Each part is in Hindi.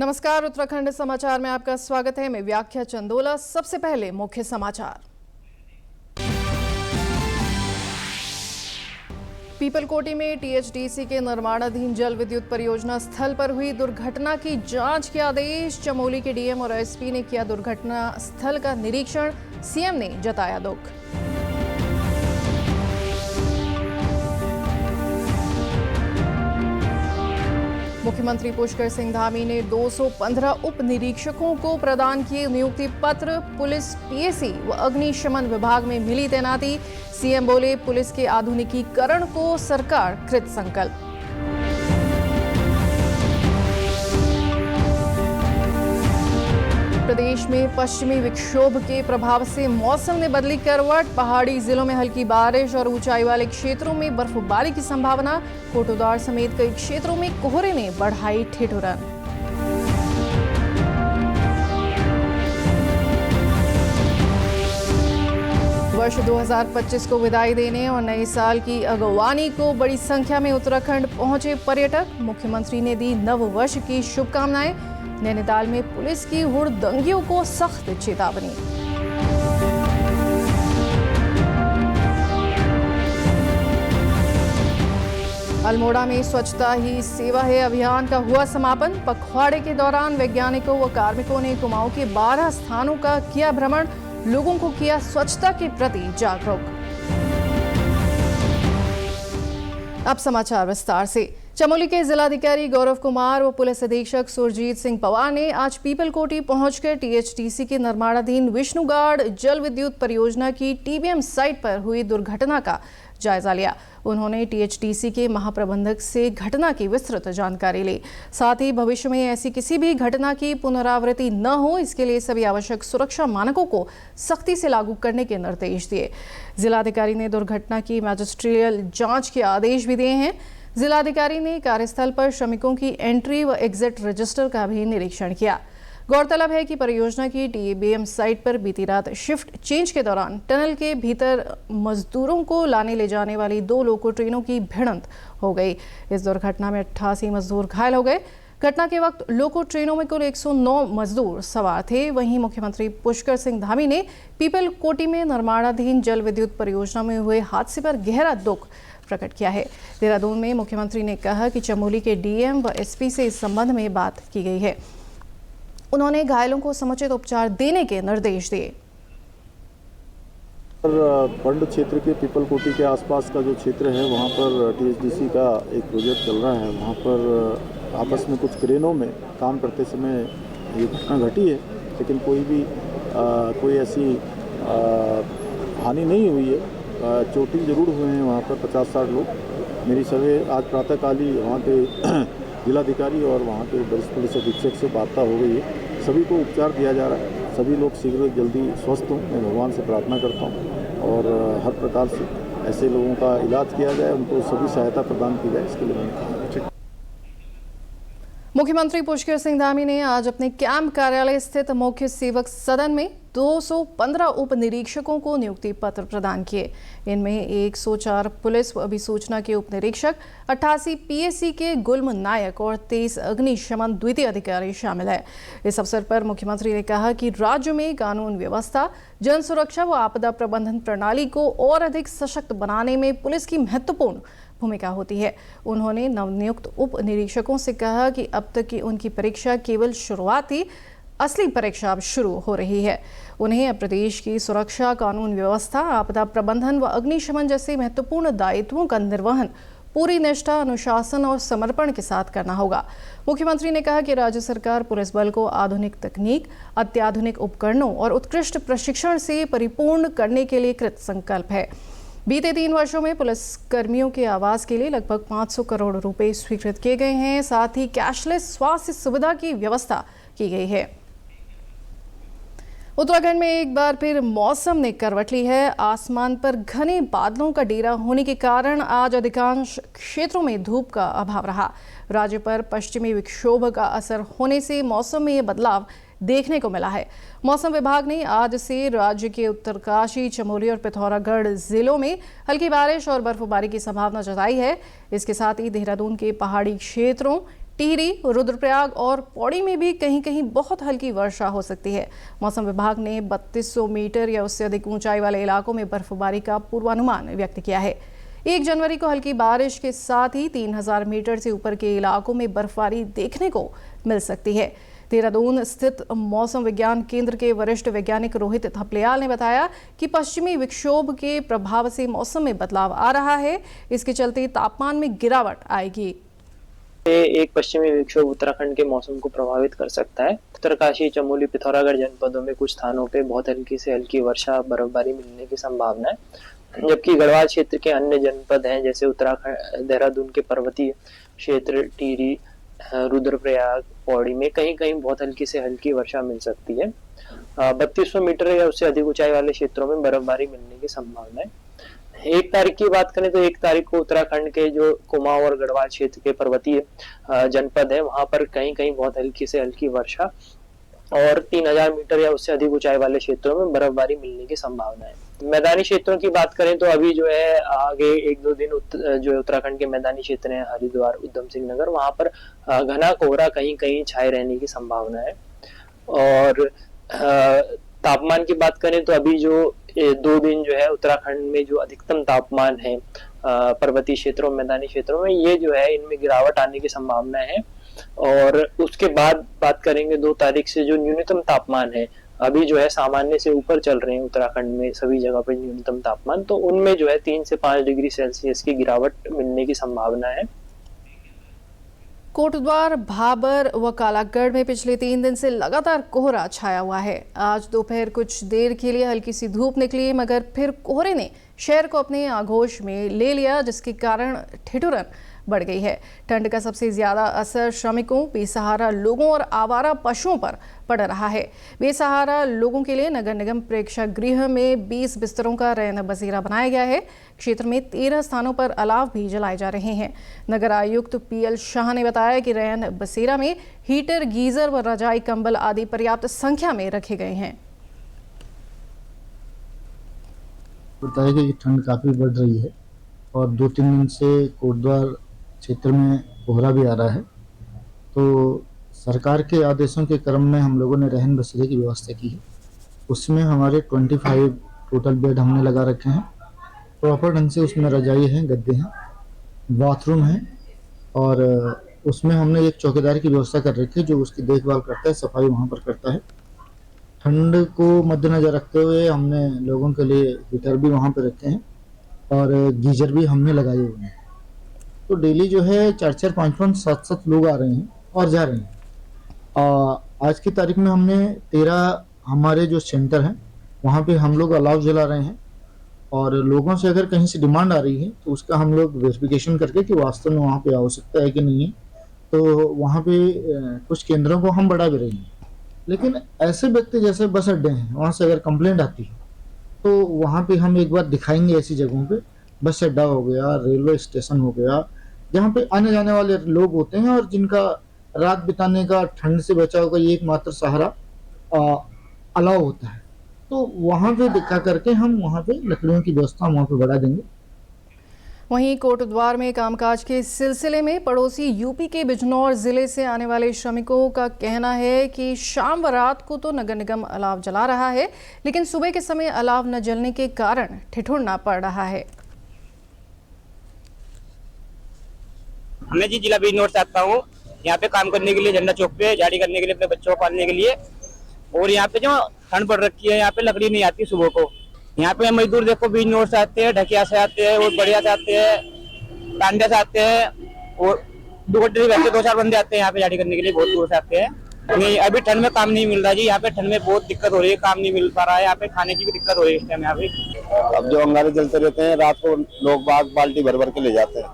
नमस्कार, उत्तराखंड समाचार में आपका स्वागत है। मैं व्याख्या चंदोला। सबसे पहले मुख्य समाचार। पीपलकोटी में टीएचडीसी के निर्माणाधीन जल विद्युत परियोजना स्थल पर हुई दुर्घटना की जांच के आदेश। चमोली के डीएम और एसपी ने किया दुर्घटना स्थल का निरीक्षण। सीएम ने जताया दुख। मुख्यमंत्री पुष्कर सिंह धामी ने 215 उप निरीक्षकों को प्रदान किए नियुक्ति पत्र। पुलिस, पीएसी व अग्निशमन विभाग में मिली तैनाती। सीएम बोले, पुलिस के आधुनिकीकरण को सरकार कृत संकल्प। प्रदेश में पश्चिमी विक्षोभ के प्रभाव से मौसम ने बदली करवट। पहाड़ी जिलों में हल्की बारिश और ऊंचाई वाले क्षेत्रों में बर्फबारी की संभावना। कोटद्वार समेत कई क्षेत्रों में कोहरे ने बढ़ाई ठिठुरन। वर्ष 2025 को विदाई देने और नए साल की अगवानी को बड़ी संख्या में उत्तराखंड पहुंचे पर्यटक। मुख्यमंत्री ने दी नव वर्ष की शुभकामनाएं। नैनीताल में पुलिस की हुड़दंगियों को सख्त चेतावनी। अल्मोड़ा में स्वच्छता ही सेवा है अभियान का हुआ समापन। पखवाड़े के दौरान वैज्ञानिकों व कार्मिकों ने कुमाऊं के 12 स्थानों का किया भ्रमण। लोगों को किया स्वच्छता के प्रति जागरूक। अब समाचार विस्तार से। चमोली के जिलाधिकारी गौरव कुमार व पुलिस अधीक्षक सुरजीत सिंह पवार ने आज पीपलकोटी पहुंचकर टीएचडीसी के निर्माणाधीन विष्णुगाड़ जल विद्युत परियोजना की टीबीएम साइट पर हुई दुर्घटना का जायजा लिया। उन्होंने टीएचडीसी के महाप्रबंधक से घटना की विस्तृत जानकारी ली। साथ ही भविष्य में ऐसी किसी भी घटना की पुनरावृत्ति न हो, इसके लिए सभी आवश्यक सुरक्षा मानकों को सख्ती से लागू करने के निर्देश दिए। जिलाधिकारी ने दुर्घटना की मैजिस्ट्रियल जांच के आदेश भी दिए हैं। जिलाधिकारी ने कार्यस्थल पर श्रमिकों की एंट्री व एग्जिट रजिस्टर का भी निरीक्षण किया। गौरतलब है कि परियोजना की टीबीएम साइट पर बीती रात शिफ्ट चेंज के दौरान टनल के भीतर मजदूरों को लाने ले जाने वाली 2 लोको ट्रेनों की भिड़ंत हो गई। इस दुर्घटना में 88 मजदूर घायल हो गए। घटना के वक्त लोको ट्रेनों में कुल 109 मजदूर सवार थे। वहीं मुख्यमंत्री पुष्कर सिंह धामी ने पीपलकोटी में निर्माणाधीन जल विद्युत परियोजना में हुए हादसे पर गहरा दुख प्रकट किया है। देहरादून में मुख्यमंत्री ने कहा कि चमोली के डीएम व एसपी से इस संबंध में बात की गई है। उन्होंने घायलों को समुचित उपचार देने के निर्देश दिए। पंड क्षेत्र के पीपलकोटी के आसपास का जो क्षेत्र है, वहाँ पर टीएचडीसी का एक प्रोजेक्ट चल रहा है। वहाँ पर आपस में कुछ क्रेनों में काम करते समय ये घटना घटी है, लेकिन कोई ऐसी हानि नहीं हुई है। चोटिल जरूर हुए हैं वहाँ पर 50-60 लोग। मेरी सवेरे आज प्रातःकाल ही वहाँ के जिलाधिकारी और वहाँ के वरिष्ठ पुलिस अधीक्षक से वार्ता हो गई है। सभी को उपचार दिया जा रहा है। सभी लोग शीघ्र जल्दी स्वस्थ हों, मैं भगवान से प्रार्थना करता हूँ और हर प्रकार से ऐसे लोगों का इलाज किया जाए, उनको सभी सहायता प्रदान की जाए, इसके लिए मैंने कहा। मुख्यमंत्री पुष्कर सिंह धामी ने आज अपने कैंप कार्यालय स्थित मुख्य सेवक सदन में 215 उप निरीक्षकों को नियुक्ति पत्र प्रदान किए। इनमें 104 पुलिस व अभिसूचना के उप निरीक्षक, 88 पीएसी के गुल्म नायक और 23 अग्निशमन द्वितीय अधिकारी शामिल है। इस अवसर पर मुख्यमंत्री ने कहा कि राज्य में कानून व्यवस्था, जन सुरक्षा व आपदा प्रबंधन प्रणाली को और अधिक सशक्त बनाने में पुलिस की महत्वपूर्ण भूमिका होती है। उन्होंने नवनियुक्त उप निरीक्षकों से कहा कि अब तक की उनकी परीक्षा केवल शुरुआत थी, असली परीक्षा अब शुरू हो रही है। उन्हें अब प्रदेश की सुरक्षा, कानून व्यवस्था, आपदा प्रबंधन व अग्निशमन जैसे महत्वपूर्ण दायित्वों का निर्वहन पूरी निष्ठा, अनुशासन और समर्पण के साथ करना होगा। मुख्यमंत्री ने कहा कि राज्य सरकार पुलिस बल को आधुनिक तकनीक, अत्याधुनिक उपकरणों और उत्कृष्ट प्रशिक्षण से परिपूर्ण करने के लिए कृत संकल्प है। बीते 3 वर्षों में पुलिस कर्मियों के आवास के लिए लगभग 500 करोड़ रुपए स्वीकृत किए गए हैं। साथ ही कैशलेस स्वास्थ्य सुविधा की व्यवस्था की गई है। उत्तराखंड में एक बार फिर मौसम ने करवट ली है। आसमान पर घने बादलों का डेरा होने के कारण आज अधिकांश क्षेत्रों में धूप का अभाव रहा। राज्य पर पश्चिमी विक्षोभ का असर होने से मौसम में ये बदलाव देखने को मिला है। मौसम विभाग ने आज से राज्य के उत्तरकाशी, चमोली और पिथौरागढ़ जिलों में हल्की बारिश और बर्फबारी की संभावना जताई है। इसके साथ ही देहरादून के पहाड़ी क्षेत्रों, टिहरी, रुद्रप्रयाग और पौड़ी में भी कहीं कहीं बहुत हल्की वर्षा हो सकती है। मौसम विभाग ने 3200 मीटर या उससे अधिक ऊंचाई वाले इलाकों में बर्फबारी का पूर्वानुमान व्यक्त किया है। 1 जनवरी को हल्की बारिश के साथ ही 3000 मीटर से ऊपर के इलाकों में बर्फबारी देखने को मिल सकती है। देहरादून स्थित मौसम विज्ञान केंद्र के वरिष्ठ वैज्ञानिक रोहित थपलियाल ने बताया कि पश्चिमी विक्षोभ के प्रभाव से मौसम में बदलाव आ रहा है। इसके चलते तापमान में गिरावट आएगी। एक पश्चिमी विक्षोभ उत्तराखंड के मौसम को प्रभावित कर सकता है। उत्तरकाशी, चमोली, पिथौरागढ़ जनपदों में कुछ स्थानों पे बहुत हल्की से हल्की वर्षा, बर्फबारी मिलने की संभावना है, जबकि गढ़वाल क्षेत्र के अन्य जनपद हैं जैसे उत्तराखंड, देहरादून के पर्वतीय क्षेत्र, टिहरी, रुद्रप्रयाग, पौड़ी में कहीं कहीं बहुत हल्की से हल्की वर्षा मिल सकती है। 3200 मीटर या उससे अधिक ऊंचाई वाले क्षेत्रों में बर्फबारी मिलने की संभावना है। 1 तारीख की बात करें तो 1 तारीख को उत्तराखंड के जो कुमाऊं और गढ़वाल क्षेत्र के पर्वतीय जनपद है वहां पर कहीं कहीं बहुत हल्की से हल्की वर्षा और 3000 मीटर या उससे अधिक ऊंचाई वाले क्षेत्रों में बर्फबारी मिलने की संभावना है। मैदानी क्षेत्रों की बात करें तो अभी जो है आगे 1-2 दिन जो उत्तराखंड के मैदानी क्षेत्र हैं, हरिद्वार, उधम सिंह नगर, वहां पर घना कोहरा कहीं कहीं छाए रहने की संभावना है। और तापमान की बात करें तो अभी जो 2 दिन जो है उत्तराखंड में जो अधिकतम तापमान है पर्वतीय क्षेत्रों, मैदानी क्षेत्रों में, ये जो है इनमें गिरावट आने की संभावना है। और उसके बाद बात करेंगे 2 तारीख से जो न्यूनतम तापमान है अभी जो है सामान्य से ऊपर चल रहे हैं उत्तराखंड में सभी जगह पर न्यूनतम तापमान, तो उनमें जो है 3 से 5 डिग्री सेल्सियस की गिरावट मिलने की संभावना है। कोटद्वार, भाबर व कालागढ़ में पिछले 3 दिन से लगातार कोहरा छाया हुआ है। आज दोपहर कुछ देर के लिए हल्की सी धूप निकली, मगर फिर कोहरे ने शहर को अपने आगोश में ले लिया, जिसके कारण ठिठुरन बढ़ गई है। ठंड का सबसे ज्यादा असर श्रमिकों, बेसहारा लोगों और आवारा पशुओं पर पड़ रहा है। बेसहारा लोगों के लिए नगर निगम प्रेक्षागृह में 20 बिस्तरों का रैन बसेरा बनाया गया है। क्षेत्र में 13 स्थानों पर अलाव भी जलाए जा रहे हैं। नगर आयुक्त PL शाह ने बताया कि रैन बसेरा में हीटर, गीजर व रजाई कंबल आदि पर्याप्त संख्या में रखे गए हैं। बताया कि ठंड काफ़ी बढ़ रही है और 2-3 दिन से कोटद्वार क्षेत्र में कोहरा भी आ रहा है, तो सरकार के आदेशों के क्रम में हम लोगों ने रहन बसेरे की व्यवस्था की है। उसमें हमारे 25 टोटल बेड हमने लगा रखे हैं। प्रॉपर ढंग से उसमें रजाई है, गद्दे हैं, बाथरूम है और उसमें हमने एक चौकीदार की व्यवस्था कर रखी है जो उसकी देखभाल करता है, सफाई वहाँ पर करता है। ठंड को मद्देनजर रखते हुए हमने लोगों के लिए हीटर भी वहाँ पर रखे हैं और गीजर भी हमने लगाए हुए हैं। तो डेली जो है 4-4, 5-5, 7-7 लोग आ रहे हैं और जा रहे हैं। आज की तारीख में हमने 13 हमारे जो सेंटर हैं वहाँ पे हम लोग अलाव जला रहे हैं और लोगों से अगर कहीं से डिमांड आ रही है तो उसका हम लोग वेरिफिकेशन करके कि वास्तव में वहाँ पे आवश्यकता है कि नहीं है, तो वहाँ पे कुछ केंद्रों को हम बढ़ा भी रहे हैं। लेकिन ऐसे व्यक्ति जैसे बस अड्डे हैं, वहाँ से अगर कंप्लेंट आती है तो वहाँ पे हम एक बार दिखाएंगे ऐसी जगहों पे, बस अड्डा हो गया, रेलवे स्टेशन हो गया, जहाँ पे आने जाने वाले लोग होते हैं और जिनका रात बिताने का, ठंड से बचाव का ये एकमात्र सहारा अलाव होता है, तो वहाँ पे दिखा करके हम वहाँ पे लकड़ियों की व्यवस्था वहाँ पे बढ़ा देंगे। वहीं कोटद्वार में कामकाज के सिलसिले में पड़ोसी यूपी के बिजनौर जिले से आने वाले श्रमिकों का कहना है कि शाम व रात को तो नगर निगम अलाव जला रहा है, लेकिन सुबह के समय अलाव न जलने के कारण ठिठुरना पड़ रहा है। मैं जी जिला बिजनौर से आता हूँ, यहाँ पे काम करने के लिए, झंडा चौक पे झाड़ी करने के लिए, अपने बच्चों को पालने के लिए। और यहाँ पे जो ठंड पड़ रखी है, यहाँ पे लकड़ी नहीं आती सुबह को। यहाँ पे मजदूर देखो बिजनौर से आते हैं, ढकिया से आते हैं, और बढ़िया से आते हैं, टांडे से आते हैं, और 2-4 बंदे आते हैं यहाँ पे झाड़ी करने के लिए, बहुत दूर से आते हैं। नहीं, अभी ठंड में काम नहीं मिल रहा जी, यहाँ पे ठंड में बहुत दिक्कत हो रही है, काम नहीं मिल पा रहा है, यहाँ पे खाने की भी दिक्कत हो रही है इस टाइम यहाँ पे। अब जो अंगारे जलते रहते हैं, रात को लोग बाल्टी भर भर के ले जाते हैं,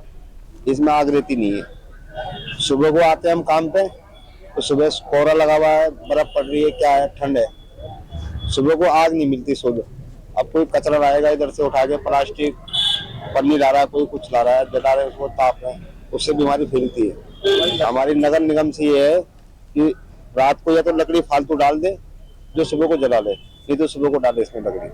इसमें आग रहती नहीं है। सुबह को आते हैं हम काम पे, तो सुबह कोहरा लगा हुआ है, बर्फ पड़ रही है, क्या है, ठंड है, सुबह को आग नहीं मिलती सुबह। अब कोई कचरा लाएगा इधर से उठा के, प्लास्टिक पन्नी ला रहा है, कोई कुछ ला रहा है, जला रहे हैं, उसको ताप रहे हैं, उससे बीमारी फैलती है। हमारी नगर निगम से ये है कि रात को या तो लकड़ी फालतू डाल दे, जो सुबह को जला ले, नहीं तो सुबह को डाले इसमें लकड़ी।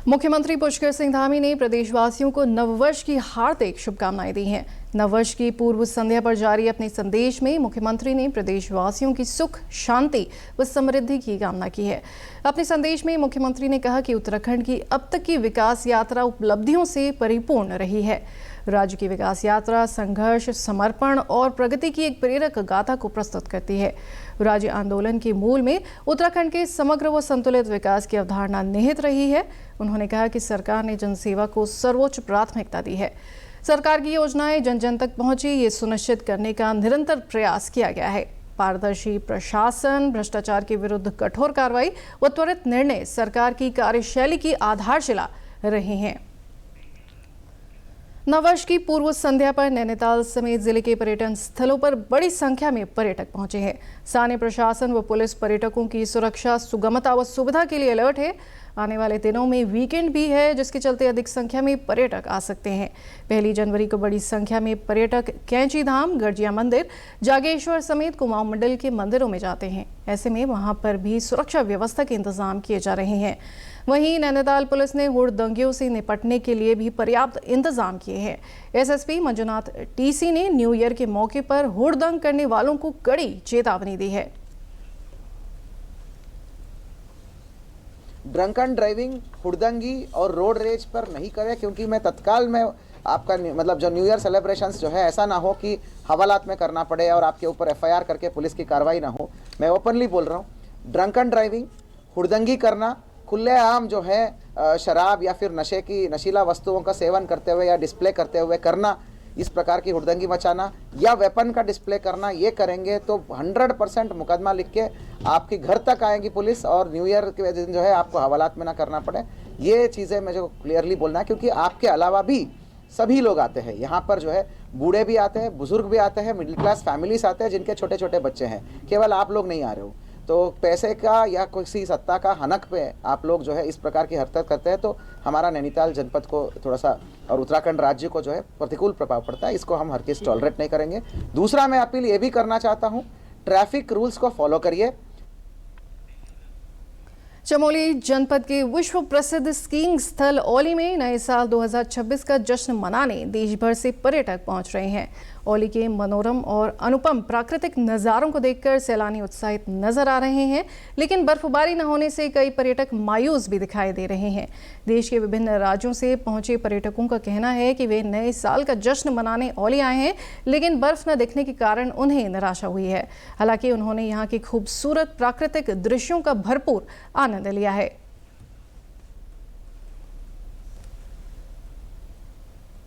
मुख्यमंत्री पुष्कर सिंह धामी ने प्रदेशवासियों को नववर्ष की हार्दिक शुभकामनाएं दी हैं। नववर्ष की पूर्व संध्या पर जारी अपने संदेश में मुख्यमंत्री ने प्रदेशवासियों की सुख, शांति व समृद्धि की कामना की है। अपने संदेश में मुख्यमंत्री ने कहा कि उत्तराखंड की अब तक की विकास यात्रा उपलब्धियों से परिपूर्ण रही है। राज्य की विकास यात्रा संघर्ष, समर्पण और प्रगति की एक प्रेरक गाथा को प्रस्तुत करती है। राज्य आंदोलन के मूल में उत्तराखंड के समग्र व संतुलित विकास की अवधारणा निहित रही है। उन्होंने कहा कि सरकार ने जनसेवा को सर्वोच्च प्राथमिकता दी है। सरकार की योजनाएं जन जन तक पहुंचे, ये सुनिश्चित करने का निरंतर प्रयास किया गया है। पारदर्शी प्रशासन, भ्रष्टाचार के विरुद्ध कठोर कार्रवाई व त्वरित निर्णय सरकार की कार्यशैली की आधारशिला रहे हैं। नववर्ष की पूर्व संध्या पर नैनीताल समेत जिले के पर्यटन स्थलों पर बड़ी संख्या में पर्यटक पहुंचे हैं। स्थानीय प्रशासन व पुलिस पर्यटकों की सुरक्षा, सुगमता व सुविधा के लिए अलर्ट है। आने वाले दिनों में वीकेंड भी है, जिसके चलते अधिक संख्या में पर्यटक आ सकते हैं। 1 जनवरी को बड़ी संख्या में पर्यटक कैंची धाम, गर्जिया मंदिर, जागेश्वर समेत कुमाऊं मंडल के मंदिरों में जाते हैं। ऐसे में वहां पर भी सुरक्षा व्यवस्था के इंतजाम किए जा रहे हैं। वहीं नैनीताल पुलिस ने हुड़दंगियों से निपटने के लिए भी पर्याप्त इंतजाम किए हैं। एसएसपी मंजुनाथ टीसी ने न्यू ईयर के मौके पर हुड़दंग करने वालों को कड़ी चेतावनी दी है। ड्रंकन ड्राइविंग, हुड़दंगी और रोड रेज पर नहीं करें, क्योंकि मैं तत्काल में आपका मतलब जो न्यू ईयर सेलिब्रेशंस जो है ऐसा ना हो कि हवालात में करना पड़े और आपके ऊपर एफआईआर करके पुलिस की कार्रवाई ना हो। मैं ओपनली बोल रहा हूँ, ड्रंकन ड्राइविंग, हुड़दंगी करना, खुलेआम जो है शराब या फिर नशे की नशीला वस्तुओं का सेवन करते हुए या डिस्प्ले करते हुए करना, इस प्रकार की हुड़दंगी मचाना या वेपन का डिस्प्ले करना, ये करेंगे तो 100% मुकदमा लिख के आपके घर तक आएगी पुलिस और न्यू ईयर के दिन जो है आपको हवालात में ना करना पड़े। ये चीज़ें मुझे क्लियरली बोलना है, क्योंकि आपके अलावा भी सभी लोग आते हैं यहाँ पर, जो है बूढ़े भी आते हैं, बुजुर्ग भी आते हैं, मिडिल क्लास फैमिलीज आते हैं जिनके छोटे छोटे बच्चे हैं। केवल आप लोग नहीं आ रहे हो, तो पैसे का या किसी सत्ता का हनक पे आप लोग जो है इस प्रकार की हरकत करते हैं, तो हमारा नैनीताल जनपद को थोड़ा सा और उत्तराखंड राज्य को जो है प्रतिकूल प्रभाव पड़ता है। इसको हम हर किस टॉलरेट नहीं करेंगे। दूसरा, मैं अपील ये भी करना चाहता हूँ, ट्रैफिक रूल्स को फॉलो करिए। चमोली जनपद के विश्व प्रसिद्ध स्कीइंग स्थल औली में नए साल 2026 का जश्न मनाने देश भर से पर्यटक पहुंच रहे हैं। औली के मनोरम और अनुपम प्राकृतिक नज़ारों को देखकर सैलानी उत्साहित नजर आ रहे हैं, लेकिन बर्फबारी न होने से कई पर्यटक मायूस भी दिखाई दे रहे हैं। देश के विभिन्न राज्यों से पहुंचे पर्यटकों का कहना है कि वे नए साल का जश्न मनाने औली आए हैं, लेकिन बर्फ न दिखने के कारण उन्हें निराशा हुई है। हालांकि उन्होंने यहाँ के खूबसूरत प्राकृतिक दृश्यों का भरपूर आनंद लिया है।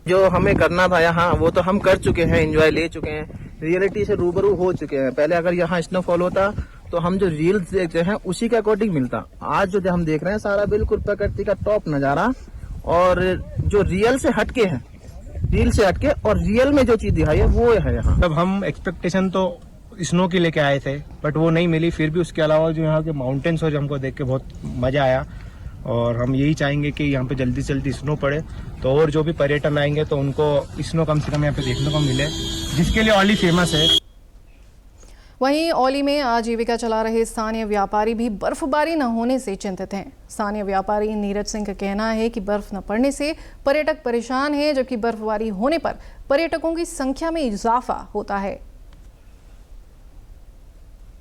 जो हमें करना था यहाँ वो तो हम कर चुके हैं, एंजॉय ले चुके हैं, रियलिटी से रूबरू हो चुके हैं। पहले अगर यहाँ स्नोफॉल होता तो हम जो रील्स देखते हैं उसी के अकॉर्डिंग मिलता। आज जो हम देख रहे हैं सारा बिल्कुल प्रकृति का टॉप नजारा और जो रियल से हटके है, रील से हटके और रियल में जो चीज दिखाई है वो है यहाँ। तब हम एक्सपेक्टेशन तो स्नो की लेके आए थे, बट वो नहीं मिली। फिर भी उसके अलावा जो यहाँ के माउंटेन्स हो, जो हमको देख के बहुत मजा आया और हम यही चाहेंगे कि यहाँ पे जल्दी से जल्दी स्नो पड़े, तो और जो भी पर्यटन आएंगे तो उनको स्नो कम से कम यहाँ पे देखने को मिले, जिसके लिए औली फेमस है। वहीं औली में आजीविका चला रहे स्थानीय व्यापारी भी बर्फबारी न होने से चिंतित हैं। स्थानीय व्यापारी नीरज सिंह का कहना है कि बर्फ न पड़ने से पर्यटक परेशान हैं, जबकि बर्फबारी होने पर पर्यटकों की संख्या में इजाफा होता है।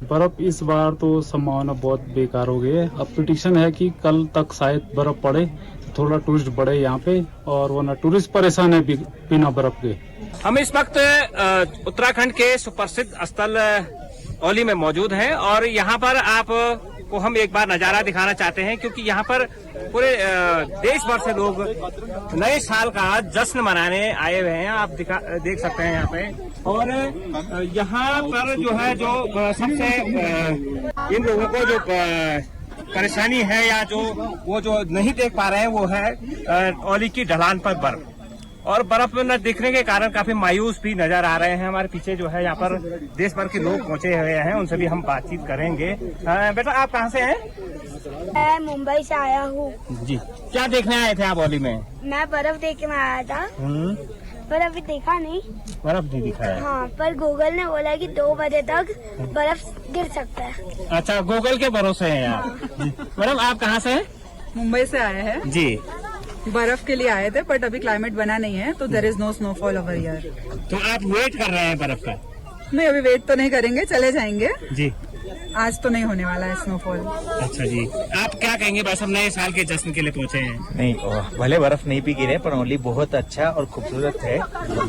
बर्फ इस बार तो संभावना बहुत बेकार हो गई है। अब पिटीशन है कि कल तक शायद बर्फ पड़े तो थोड़ा टूरिस्ट बढ़े यहाँ पे, और वरना टूरिस्ट परेशान है बिना बर्फ के। हम इस वक्त उत्तराखंड के सुप्रसिद्ध स्थल औली में मौजूद हैं और यहाँ पर आप को हम एक बार नजारा दिखाना चाहते हैं, क्योंकि यहाँ पर पूरे देश भर से लोग नए साल का जश्न मनाने आए हुए हैं। आप देख सकते हैं यहाँ पे, और यहाँ पर जो है जो सबसे इन लोगों को जो परेशानी है या जो वो जो नहीं देख पा रहे हैं वो है औली की ढलान पर बर्फ, और बर्फ न दिखने के कारण काफी मायूस भी नजर आ रहे हैं। हमारे पीछे जो है यहाँ पर देश भर के लोग पहुंचे हुए हैं, उनसे भी हम बातचीत करेंगे। बेटा आप कहाँ से हैं? मैं मुंबई से आया हूँ। जी, क्या देखने आए थे आप औली में? मैं बर्फ देखने आया था, पर अभी देखा नहीं। बर्फ नहीं दिखा है? हाँ, पर गूगल ने बोला कि 2 बजे तक बर्फ गिर सकता है। अच्छा, गूगल के भरोसे हैं आप। मैडम आप कहाँ से हैं? मुंबई से आए हैं जी। बर्फ के लिए आए थे, बट अभी क्लाइमेट बना नहीं है तो there is no snowfall over here. तो आप वेट कर रहे हैं बर्फ का? नहीं, अभी वेट तो नहीं करेंगे, चले जाएंगे। जी। आज तो नहीं होने वाला है स्नोफॉल। अच्छा जी, आप क्या कहेंगे? बस हम नए साल के जश्न के लिए पहुंचे हैं। नहीं, भले बर्फ नहीं भी गिरे पर ओनली बहुत अच्छा और खूबसूरत है।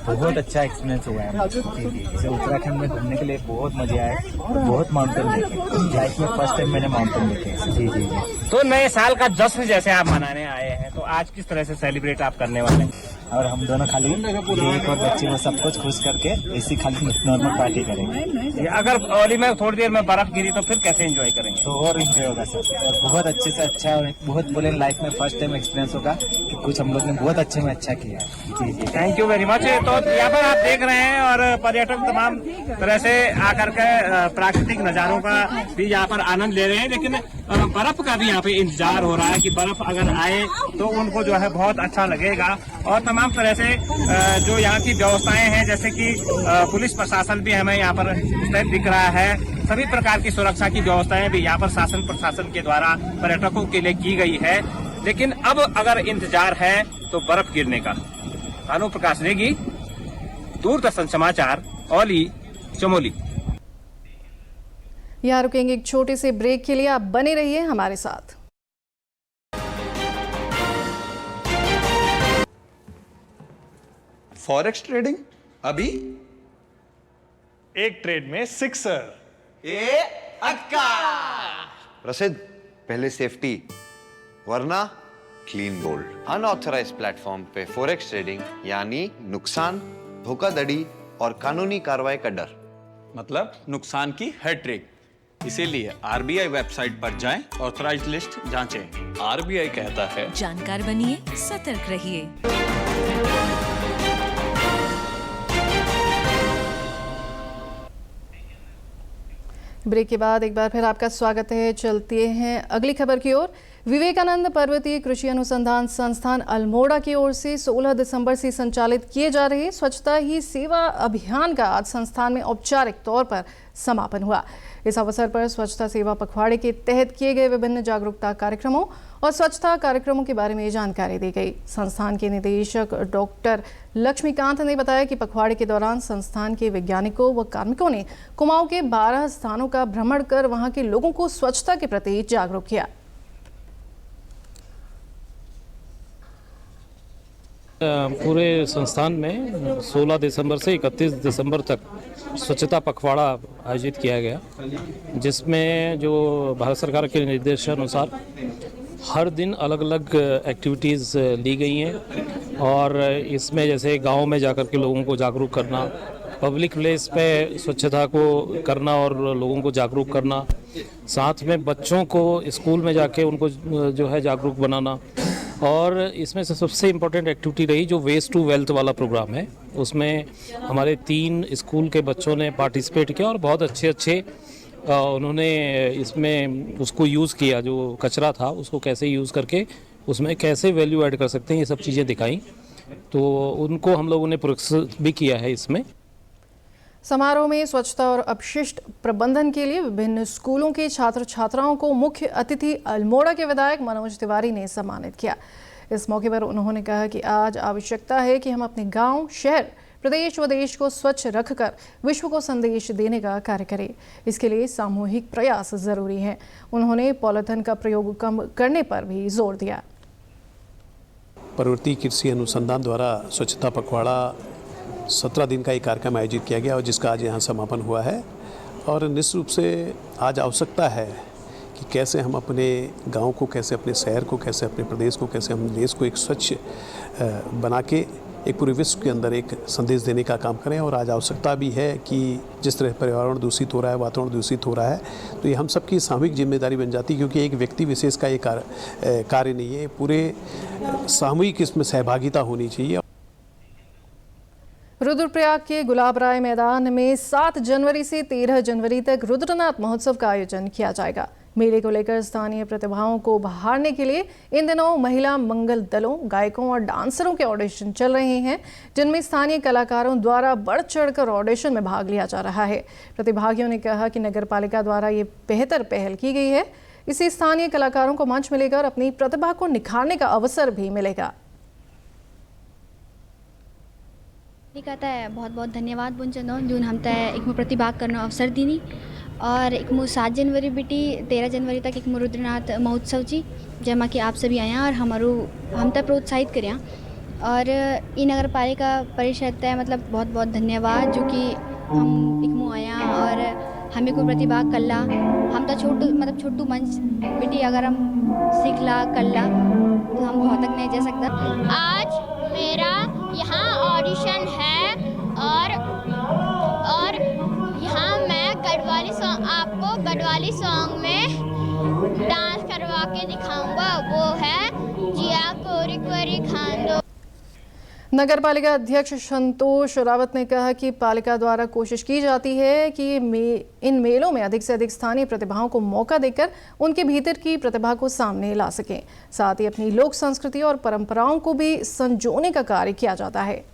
बहुत अच्छा एक्सपीरियंस हुआ है जी जी। इसे उत्तराखंड में घूमने के लिए बहुत मजे आए, बहुत माउंटेन देखे। लाइफ में फर्स्ट टाइम मैंने माउंटेन देखे। जी जी जी। तो नए साल का जश्न जैसे आप मनाने आए हैं, तो आज किस तरह से सेलिब्रेट आप करने वाले हैं? और हम दोनों खाली केक और बच्चे वो सब कुछ खुश करके इसी खाली नॉर्मल पार्टी करेंगे। अगर होली में थोड़ी देर में बर्फ गिरी तो फिर कैसे एंजॉय करेंगे? तो और एंजॉय होगा सर, और बहुत अच्छे से अच्छा और बहुत बोले लाइफ में फर्स्ट टाइम एक्सपीरियंस होगा कि कुछ हम लोग ने बहुत अच्छे में अच्छा किया। जी जी, थैंक यू वेरी मच। तो यहाँ पर आप देख रहे हैं और पर्यटक तमाम तरह से आकर के प्राकृतिक नज़ारों का भी यहाँ पर आनंद ले रहे हैं, लेकिन बर्फ का भी यहाँ पे इंतजार हो रहा है कि बर्फ अगर आए तो उनको जो है बहुत अच्छा लगेगा। और तमाम तरह से जो यहाँ की व्यवस्थाएं हैं, जैसे कि पुलिस प्रशासन भी हमें यहाँ पर दिख रहा है। सभी प्रकार की सुरक्षा की व्यवस्थाएं भी यहाँ पर शासन प्रशासन के द्वारा पर्यटकों के लिए की गई है। लेकिन अब अगर इंतजार है तो बर्फ गिरने का। भानु प्रकाश नेगी, दूरदर्शन समाचार, औली, चमोली। यहाँ रुकेंगे एक छोटे से ब्रेक के लिए, आप बने रहिए हमारे साथ। फॉरेक्स ट्रेडिंग अभी एक ट्रेड में सिक्सर। प्रसिद्ध, पहले सेफ्टी वरना क्लीन बोल्ड। अनऑथराइज्ड प्लेटफॉर्म पे फॉरेक्स ट्रेडिंग यानी नुकसान, धोखाधड़ी और कानूनी कार्रवाई का डर। मतलब नुकसान की हैट्रिक। इसीलिए आरबीआई वेबसाइट पर जाएं, ऑथराइज्ड लिस्ट जांचें। आरबीआई कहता है, जानकार बनिए, सतर्क रहिए। ब्रेक के बाद एक बार फिर आपका स्वागत है। चलते हैं अगली खबर की ओर। विवेकानंद पर्वतीय कृषि अनुसंधान संस्थान अल्मोड़ा की ओर से 16 दिसंबर से संचालित किए जा रहे स्वच्छता ही सेवा अभियान का आज संस्थान में औपचारिक तौर पर समापन हुआ। इस अवसर पर स्वच्छता सेवा पखवाड़े के तहत किए गए विभिन्न जागरूकता कार्यक्रमों और स्वच्छता कार्यक्रमों के बारे में जानकारी दी गई। संस्थान के निदेशक डॉक्टर लक्ष्मीकांत ने बताया कि पखवाड़े के दौरान संस्थान के वैज्ञानिकों व कार्मिकों ने कुमाऊं के 12 स्थानों का भ्रमण कर वहां के लोगों को स्वच्छता के प्रति जागरूक किया। पूरे संस्थान में 16 दिसंबर से 31 दिसंबर तक स्वच्छता पखवाड़ा आयोजित किया गया, जिसमें जो भारत सरकार के निर्देशानुसार हर दिन अलग अलग एक्टिविटीज़ ली गई हैं। और इसमें जैसे गांव में जाकर के लोगों को जागरूक करना, पब्लिक प्लेस पे स्वच्छता को करना और लोगों को जागरूक करना, साथ में बच्चों को स्कूल में जाके उनको जो है जागरूक बनाना। और इसमें से सबसे इम्पोर्टेंट एक्टिविटी रही जो वेस्ट टू वेल्थ वाला प्रोग्राम है। उसमें हमारे 3 स्कूल के बच्चों ने पार्टिसिपेट किया और बहुत अच्छे उन्होंने इसमें उसको यूज़ किया। जो कचरा था उसको कैसे यूज़ करके उसमें कैसे वैल्यू ऐड कर सकते हैं, ये सब चीज़ें दिखाई। तो उनको हम लोगों ने पुरस्कृत भी किया है इसमें। समारोह में स्वच्छता और अपशिष्ट प्रबंधन के लिए विभिन्न स्कूलों के छात्र छात्राओं को मुख्य अतिथि अल्मोड़ा के विधायक मनोज तिवारी ने सम्मानित किया। इस मौके पर उन्होंने कहा कि आज आवश्यकता है कि हम अपने गांव, शहर, प्रदेश व देश को स्वच्छ रखकर विश्व को संदेश देने का कार्य करें। इसके लिए सामूहिक प्रयास जरूरी है। उन्होंने पॉलीथिन का प्रयोग कम करने पर भी जोर दिया। पर्वतीय कृषि अनुसंधान द्वारा स्वच्छता पखवाड़ा 17 दिन का एक कार्यक्रम आयोजित किया गया और जिसका आज यहाँ समापन हुआ है। और निश्चित रूप से आज आवश्यकता है कि कैसे हम अपने गांव को, कैसे अपने शहर को, कैसे अपने प्रदेश को, कैसे हम देश को एक स्वच्छ बना के एक पूरे विश्व के अंदर एक संदेश देने का काम करें। और आज आवश्यकता भी है कि जिस तरह पर्यावरण दूषित हो रहा है, वातावरण दूषित हो रहा है, तो ये हम सबकी सामूहिक जिम्मेदारी बन जाती है, क्योंकि एक व्यक्ति विशेष का ये कार्य नहीं है, पूरे सामूहिक इसमें सहभागिता होनी चाहिए। रुद्रप्रयाग के गुलाब राय मैदान में 7 जनवरी से 13 जनवरी तक रुद्रनाथ महोत्सव का आयोजन किया जाएगा। मेले को लेकर स्थानीय प्रतिभाओं को बहारने के लिए इन दिनों महिला मंगल दलों, गायकों और डांसरों के ऑडिशन चल रहे हैं, जिनमें स्थानीय कलाकारों द्वारा बढ़ चढ़कर ऑडिशन में भाग लिया जा रहा है। प्रतिभागियों ने कहा कि नगरपालिका द्वारा ये बेहतर पहल की गई है। इससे स्थानीय कलाकारों को मंच मिलेगा और अपनी प्रतिभा को निखारने का अवसर भी मिलेगा। कहता है बहुत बहुत धन्यवाद बुंचनो जून हम तय एक प्रतिभाग करने अवसर दीनी और एक 7 जनवरी बिटी 13 जनवरी तक एक रुद्रनाथ महोत्सव जी जमा कि आप सभी आया और हम तक प्रोत्साहित करें और ई नगर पालिका परिषद तय मतलब बहुत बहुत धन्यवाद जो कि हम एक आया और हमें कोई प्रतिभाग कर ला हम तो छोटू मंच बेटी अगर हम सीख ला कर ला तो हम बहुत तक नहीं जा सकता। आज मेरा यहाँ ऑडिशन है और यहाँ मैं आपको गढ़वाली सॉन्ग में डांस करवा के दिखाऊंगा, वो है जिया कोरी कोरी खांदो। नगर पालिका अध्यक्ष संतोष रावत ने कहा कि पालिका द्वारा कोशिश की जाती है कि इन मेलों में अधिक से अधिक स्थानीय प्रतिभाओं को मौका देकर उनके भीतर की प्रतिभा को सामने ला सकें। साथ ही अपनी लोक संस्कृति और परंपराओं को भी संजोने का कार्य किया जाता है।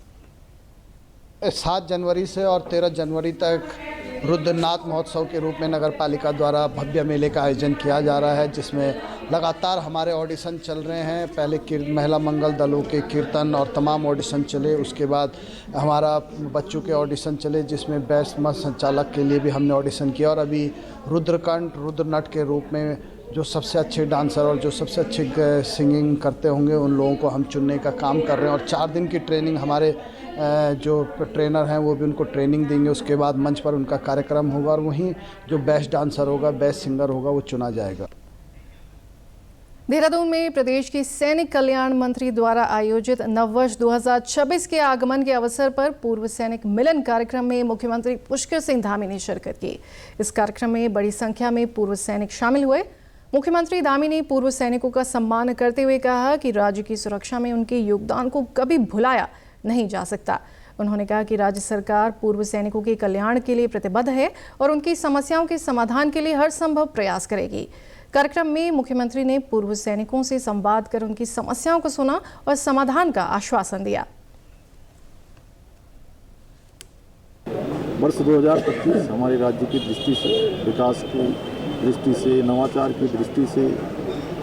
7 जनवरी से और 13 जनवरी तक रुद्रनाथ महोत्सव के रूप में नगर पालिका द्वारा भव्य मेले का आयोजन किया जा रहा है, जिसमें लगातार हमारे ऑडिशन चल रहे हैं। पहले महिला मंगल दलों के कीर्तन और तमाम ऑडिशन चले, उसके बाद हमारा बच्चों के ऑडिशन चले जिसमें बेस्ट मस्त संचालक के लिए भी हमने ऑडिशन किया और अभी रुद्रकंठ रुद्रनट के रूप में जो सबसे अच्छे डांसर और जो सबसे अच्छी सिंगिंग करते होंगे उन लोगों को हम चुनने का काम कर रहे हैं और 4 दिन की ट्रेनिंग हमारे जो ट्रेनर हैं वो भी उनको ट्रेनिंग देंगे। उसके बाद मंच पर उनका कार्यक्रम होगा और वहीं जो बेस्ट डांसर होगा बेस्ट सिंगर होगा वो चुना जाएगा। देहरादून में प्रदेश के सैनिक कल्याण मंत्री द्वारा आयोजित नववर्ष 2026 के आगमन के अवसर पर पूर्व सैनिक मिलन कार्यक्रम में मुख्यमंत्री पुष्कर सिंह धामी ने शिरकत की। इस कार्यक्रम में बड़ी संख्या में पूर्व सैनिक शामिल हुए। मुख्यमंत्री धामी ने पूर्व सैनिकों का सम्मान करते हुए कहा कि राज्य की सुरक्षा में उनके योगदान को कभी भुलाया नहीं जा सकता। उन्होंने कहा कि राज्य सरकार पूर्व सैनिकों के कल्याण के लिए प्रतिबद्ध है और उनकी समस्याओं के समाधान के लिए हर संभव प्रयास करेगी। कार्यक्रम में मुख्यमंत्री ने पूर्व सैनिकों से संवाद कर उनकी समस्याओं को सुना और समाधान का आश्वासन दिया। वर्ष 2025 हमारे राज्य की दृष्टि से, विकास की दृष्टि से, नवाचार की दृष्टि से,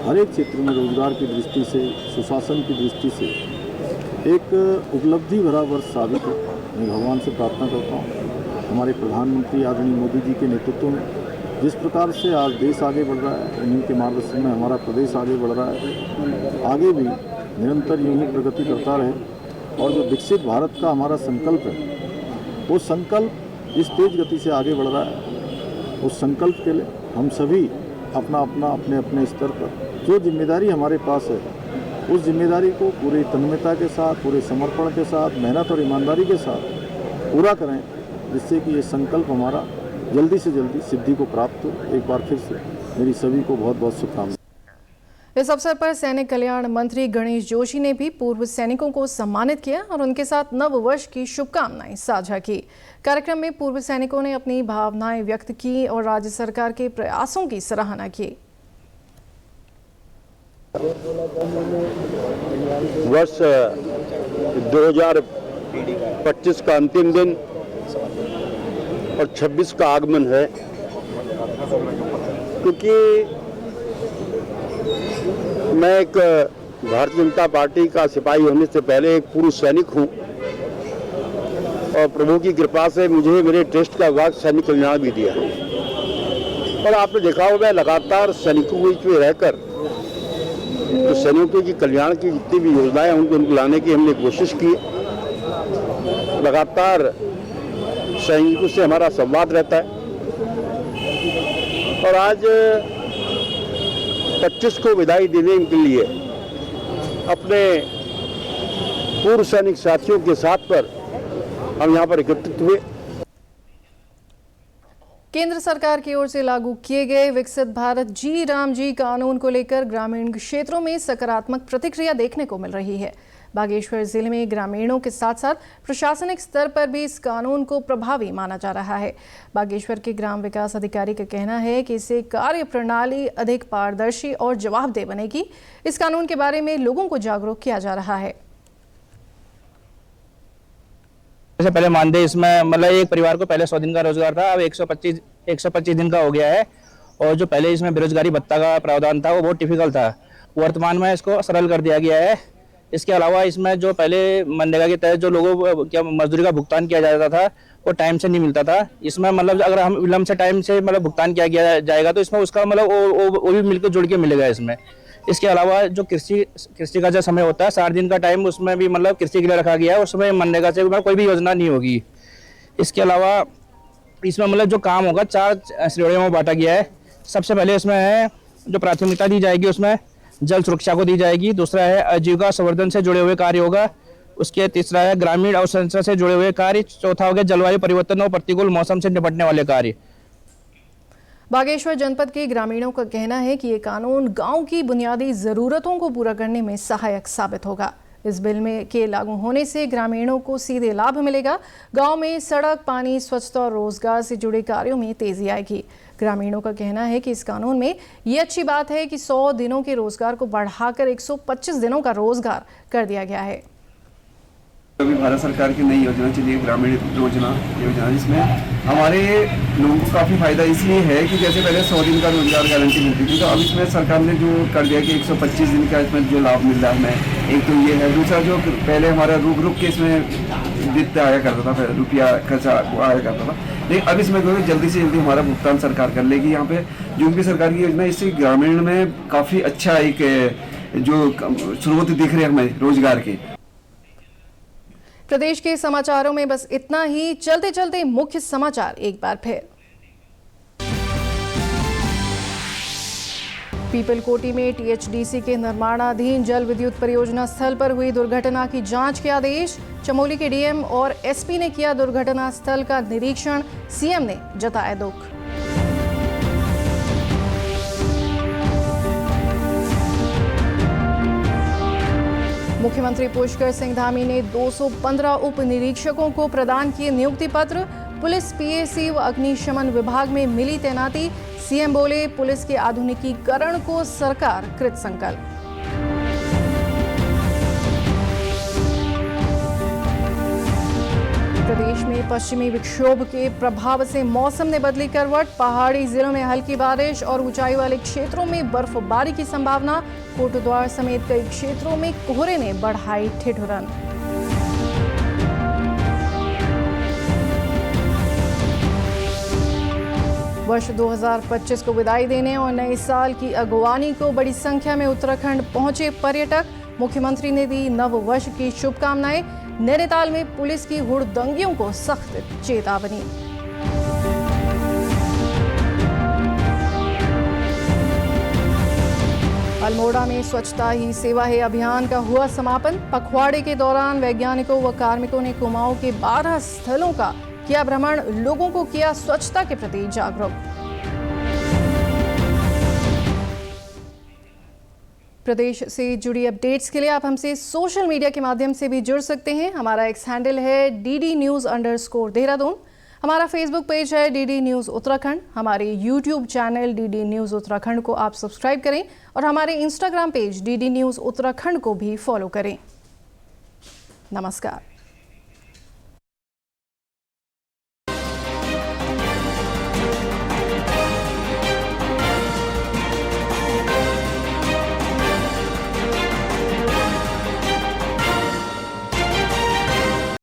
हर एक क्षेत्र में रोजगार की दृष्टि से, सुशासन की दृष्टि से एक उपलब्धि भरा वर्ष साबित है। मैं भगवान से प्रार्थना करता हूँ हमारे प्रधानमंत्री आदरणीय मोदी जी के नेतृत्व में जिस प्रकार से आज देश आगे बढ़ रहा है, उन्हीं के मार्गदर्शन में हमारा प्रदेश आगे बढ़ रहा है, आगे भी निरंतर यूं ही प्रगति करता रहे और जो विकसित भारत का हमारा संकल्प है वो संकल्प इस तेज गति से आगे बढ़ रहा है। उस संकल्प के लिए हम सभी अपने अपने स्तर पर जो जिम्मेदारी हमारे पास है उस जिम्मेदारी को पूरी तन्मयता के साथ, पूरे समर्पण के साथ, मेहनत और ईमानदारी के साथ पूरा करें, जिससे कि ये संकल्प हमारा जल्दी से जल्दी सिद्धि को प्राप्त हो। एक बार फिर से मेरी सभी को बहुत बहुत शुभकामनाएं। इस अवसर पर सैनिक कल्याण मंत्री गणेश जोशी ने भी पूर्व सैनिकों को सम्मानित किया और उनके साथ नव वर्ष की शुभकामनाएं साझा की। कार्यक्रम में पूर्व सैनिकों ने अपनी भावनाएं व्यक्त की और राज्य सरकार के प्रयासों की सराहना की। वर्ष 2025 का अंतिम दिन और 26 का आगमन है, क्योंकि मैं एक भारतीय जनता पार्टी का सिपाही होने से पहले एक पूर्व सैनिक हूं और प्रभु की कृपा से मुझे मेरे ट्रस्ट का विभाग सैनिक कल्याण भी दिया और आपने देखा होगा लगातार सैनिकों के बीच में रहकर तो सैनिकों की कल्याण की जितनी भी योजनाएं उनको लाने की हमने कोशिश की। लगातार सैनिकों से हमारा संवाद रहता है और आज 25 को विदाई देने के लिए अपने पूर्व सैनिक साथियों के साथ पर हम यहाँ पर एकत्रित हुए। केंद्र सरकार की ओर से लागू किए गए विकसित भारत जी राम जी कानून को लेकर ग्रामीण क्षेत्रों में सकारात्मक प्रतिक्रिया देखने को मिल रही है। बागेश्वर जिले में ग्रामीणों के साथ साथ प्रशासनिक स्तर पर भी इस कानून को प्रभावी माना जा रहा है। बागेश्वर के ग्राम विकास अधिकारी का कहना है कि इससे कार्य प्रणाली अधिक पारदर्शी और जवाबदेह बनेगी। इस कानून के बारे में लोगों को जागरूक किया जा रहा है। जैसे पहले मानदेय इसमें मतलब एक परिवार को पहले 100 दिन का रोजगार था, अब 125 दिन का हो गया है और जो पहले इसमें बेरोजगारी भत्ता का प्रावधान था वो बहुत टिपिकल था, वर्तमान में इसको सरल कर दिया गया है। इसके अलावा इसमें जो पहले मनरेगा के तहत जो लोगों को क्या मजदूरी का भुगतान किया जाता था वो टाइम से नहीं मिलता था। इसमें मतलब अगर हम विलम्ब से टाइम से मतलब भुगतान किया जाएगा तो इसमें उसका मतलब वो भी मिलकर जुड़ के मिलेगा इसमें। इसके अलावा जो कृषि का जो समय होता है 60 दिन का टाइम, उसमें भी मतलब कृषि के लिए रखा गया है, उसमें मनरेगा से कोई भी योजना नहीं होगी। इसके अलावा इसमें मतलब जो काम होगा 4 श्रेणियों में बांटा गया है। सबसे पहले इसमें है जो प्राथमिकता दी जाएगी उसमें जल सुरक्षा को दी जाएगी, दूसरा है आजीविका संवर्धन से जुड़े हुए कार्य होगा, उसके तीसरा है ग्रामीण अवसंरचना से जुड़े हुए कार्य, चौथा हो गया जलवायु परिवर्तन और प्रतिकूल मौसम से निपटने वाले कार्य। बागेश्वर जनपद के ग्रामीणों का कहना है कि ये कानून गांव की बुनियादी जरूरतों को पूरा करने में सहायक साबित होगा। इस बिल में के लागू होने से ग्रामीणों को सीधे लाभ मिलेगा। गांव में सड़क, पानी, स्वच्छता और रोजगार से जुड़े कार्यों में तेजी आएगी। ग्रामीणों का कहना है कि इस कानून में ये अच्छी बात है कि 100 दिनों के रोजगार को बढ़ाकर 125 दिनों का रोजगार कर दिया गया है। अभी भारत सरकार की नई योजना चली है, ग्रामीण योजना, जिसमें हमारे लोगों को काफ़ी फायदा इसलिए है कि जैसे पहले 100 दिन का रोजगार गारंटी मिलती थी, तो अब इसमें सरकार ने जो कर दिया कि 125 दिन का इसमें जो लाभ मिल रहा है हमें, एक तो ये है। दूसरा जो पहले हमारा रुक के इसमें वित्त आया करता था, रुपया खर्चा आया करता था, लेकिन अब इसमें जल्दी से जल्दी हमारा भुगतान सरकार कर लेगी। यहाँ पे जो भी सरकार की योजना, इससे ग्रामीण में काफ़ी अच्छा एक जो स्रोत दिख रहे हैं हमें रोजगार के। प्रदेश के समाचारों में बस इतना ही। चलते चलते मुख्य समाचार एक बार फिर। पीपलकोटी में टीएचडीसी के निर्माणाधीन जल विद्युत परियोजना स्थल पर हुई दुर्घटना की जांच के आदेश। चमोली के डीएम और एसपी ने किया दुर्घटना स्थल का निरीक्षण। सीएम ने जताया दुख। मुख्यमंत्री पुष्कर सिंह धामी ने 215 उप निरीक्षकों को प्रदान किए नियुक्ति पत्र। पुलिस, पीएसी व अग्निशमन विभाग में मिली तैनाती। सीएम बोले, पुलिस के आधुनिकीकरण को सरकार कृत संकल्प। प्रदेश में पश्चिमी विक्षोभ के प्रभाव से मौसम ने बदली करवट। पहाड़ी जिलों में हल्की बारिश और ऊंचाई वाले क्षेत्रों में बर्फबारी की संभावना। कोटद्वार समेत कई क्षेत्रों में कोहरे ने बढ़ाई ठिठुरन। वर्ष 2025 को विदाई देने और नए साल की अगवानी को बड़ी संख्या में उत्तराखंड पहुंचे पर्यटक। मुख्यमंत्री ने दी नव वर्ष की शुभकामनाएं। नैनीताल में पुलिस की हुड़दंगियों को सख्त चेतावनी। अल्मोड़ा में स्वच्छता ही सेवा है अभियान का हुआ समापन। पखवाड़े के दौरान वैज्ञानिकों व कार्मिकों ने कुमाऊं के 12 स्थलों का किया भ्रमण। लोगों को किया स्वच्छता के प्रति जागरूक। प्रदेश से जुड़ी अपडेट्स के लिए आप हमसे सोशल मीडिया के माध्यम से भी जुड़ सकते हैं। हमारा एक्स हैंडल है DD_News_देहरादून। हमारा फेसबुक पेज है DD न्यूज़ उत्तराखंड। हमारे YouTube channel DD news Uttarakhand को आप सब्सक्राइब करें और हमारे Instagram page DD news Uttarakhand को भी फॉलो करें। नमस्कार।